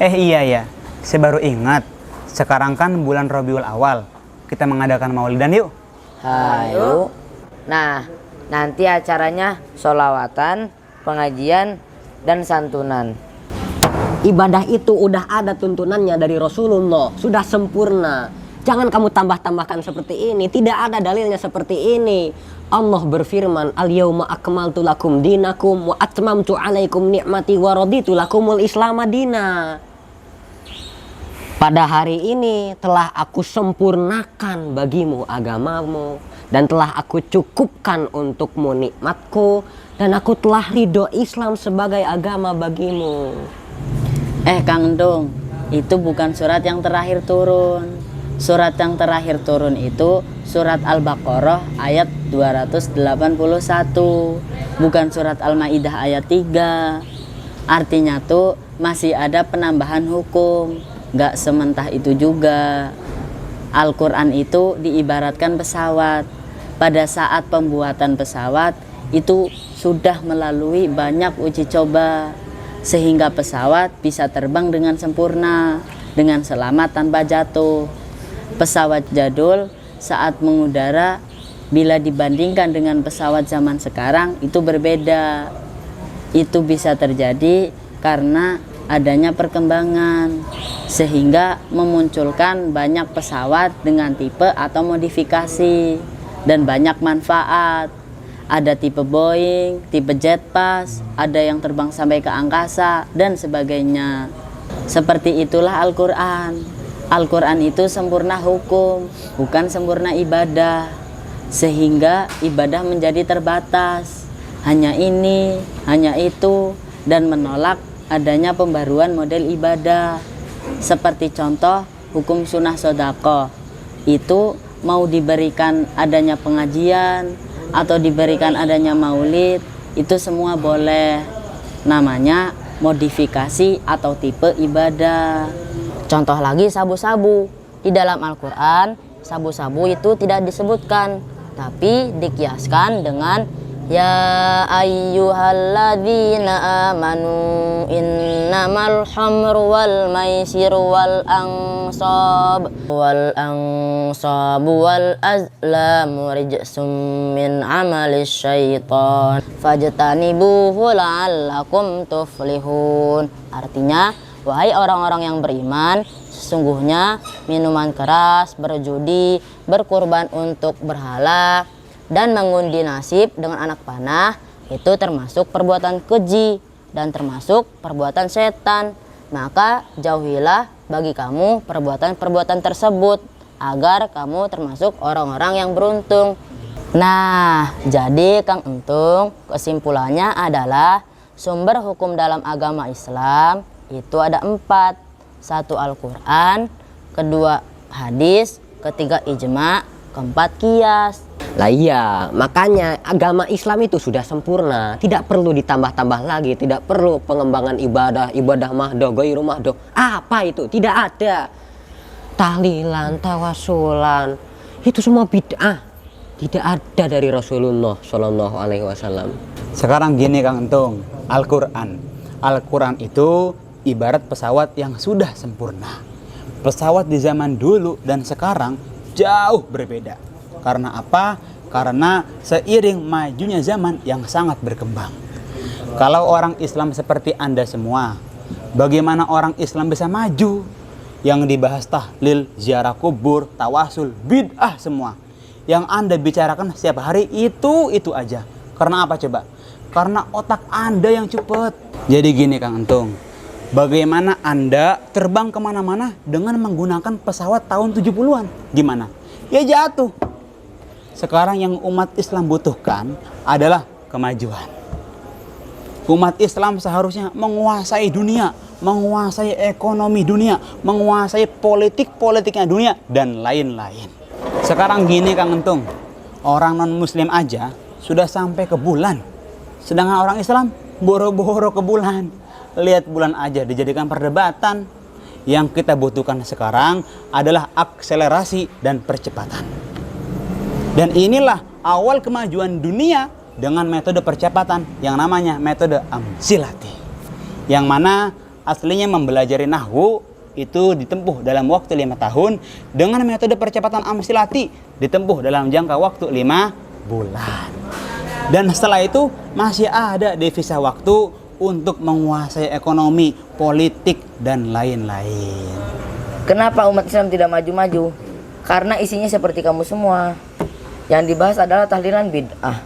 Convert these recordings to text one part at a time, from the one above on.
Iya ya, saya baru ingat. Sekarang kan bulan Rabiul Awal. Kita mengadakan maulidan yuk. Ayo. Nah, nanti acaranya sholawatan, pengajian, dan santunan. Ibadah itu udah ada tuntunannya dari Rasulullah, sudah sempurna. Jangan kamu tambah-tambahkan seperti ini. Tidak ada dalilnya seperti ini. Allah berfirman, "Al-yauma akmaltu lakum dinakum wa atmamtu 'alaikum ni'mati wa raditu lakumul Islam madina." Pada hari ini telah aku sempurnakan bagimu agamamu dan telah aku cukupkan untukmu nikmatku dan aku telah ridho Islam sebagai agama bagimu. Kang Dong, itu bukan surat yang terakhir turun. Surat yang terakhir turun itu surat Al-Baqarah ayat 281, bukan surat Al-Maidah ayat 3. Artinya tuh masih ada penambahan hukum. Gak sementah itu juga. Al-Quran itu diibaratkan pesawat. Pada saat pembuatan pesawat itu sudah melalui banyak uji coba, sehingga pesawat bisa terbang dengan sempurna, dengan selamat tanpa jatuh. Pesawat jadul saat mengudara bila dibandingkan dengan pesawat zaman sekarang itu berbeda. Itu bisa terjadi karena adanya perkembangan, sehingga memunculkan banyak pesawat dengan tipe atau modifikasi dan banyak manfaat. Ada tipe Boeing, tipe Jetpass, ada yang terbang sampai ke angkasa, dan sebagainya. Seperti itulah Al-Quran. Al-Quran itu sempurna hukum, bukan sempurna ibadah. Sehingga ibadah menjadi terbatas. Hanya ini, hanya itu, dan menolak adanya pembaruan model ibadah. Seperti contoh hukum sunnah sodaqoh. Itu mau diberikan adanya pengajian atau diberikan adanya maulid, itu semua boleh. Namanya modifikasi atau tipe ibadah. Contoh lagi sabu-sabu. Di dalam Al-Quran, sabu-sabu itu tidak disebutkan, tapi dikiaskan dengan ya ayyuhalladzina amanu innamal khamru wal maisiru wal ansabu wal azlamu rijsum min amalis syaitan fajtanibuhu la'allakum tuflihun. Artinya, wahai orang-orang yang beriman, sesungguhnya minuman keras, berjudi, berkurban untuk berhala, dan mengundi nasib dengan anak panah itu termasuk perbuatan keji dan termasuk perbuatan setan. Maka jauhilah bagi kamu perbuatan-perbuatan tersebut agar kamu termasuk orang-orang yang beruntung. Nah, jadi Kang Entung, kesimpulannya adalah sumber hukum dalam agama Islam itu ada 4. 1 Al-Quran, 2 hadis, 3 ijma, 4 qiyas. Lah iya, makanya agama Islam itu sudah sempurna, tidak perlu ditambah-tambah lagi, tidak perlu pengembangan ibadah mahdoh, ghairu mahdoh. Apa itu? Tidak ada. Tahlilan, tawasulan, itu semua bid'ah. Tidak ada dari Rasulullah Shallallahu Alaihi Wasallam. Sekarang gini Kang Entung, Al-Quran itu ibarat pesawat yang sudah sempurna. Pesawat di zaman dulu dan sekarang jauh berbeda. Karena apa? Karena seiring majunya zaman yang sangat berkembang. Kalau orang Islam seperti Anda semua, bagaimana orang Islam bisa maju? Yang dibahas tahlil, ziarah kubur, tawasul, bid'ah semua. Yang Anda bicarakan setiap hari itu aja. Karena apa coba? Karena otak Anda yang cepat. Jadi gini Kang Entung, bagaimana Anda terbang kemana-mana dengan menggunakan pesawat tahun 70-an? Gimana? Ya jatuh. Sekarang yang umat Islam butuhkan adalah kemajuan. Umat Islam seharusnya menguasai dunia, menguasai ekonomi dunia, menguasai politiknya dunia, dan lain-lain. Sekarang gini Kang Entung, orang non-muslim aja sudah sampai ke bulan. Sedangkan orang Islam boro-boro ke bulan. Lihat bulan aja dijadikan perdebatan. Yang kita butuhkan sekarang adalah akselerasi dan percepatan. Dan inilah awal kemajuan dunia dengan metode percepatan yang namanya metode Amsilati. Yang mana aslinya mempelajari nahwu itu ditempuh dalam waktu 5 tahun, dengan metode percepatan amsilati ditempuh dalam jangka waktu 5 bulan. Dan setelah itu masih ada devisa waktu untuk menguasai ekonomi, politik, dan lain-lain. Kenapa umat Islam tidak maju-maju? Karena isinya seperti kamu semua. Yang dibahas adalah tahlilan bid'ah,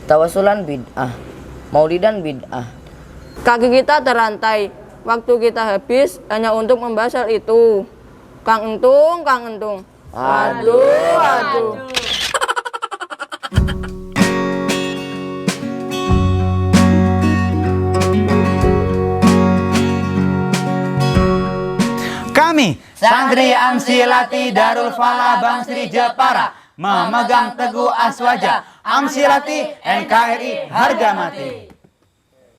tawasulan bid'ah, maulidan bid'ah. Kaki kita terantai, waktu kita habis hanya untuk membahas hal itu. Kang Entung, Kang Entung. Aduh, aduh. Kami, Santri Amsilati Darul Falah Bangsri Jepara, memegang teguh aswaja Amsilati NKRI harga mati.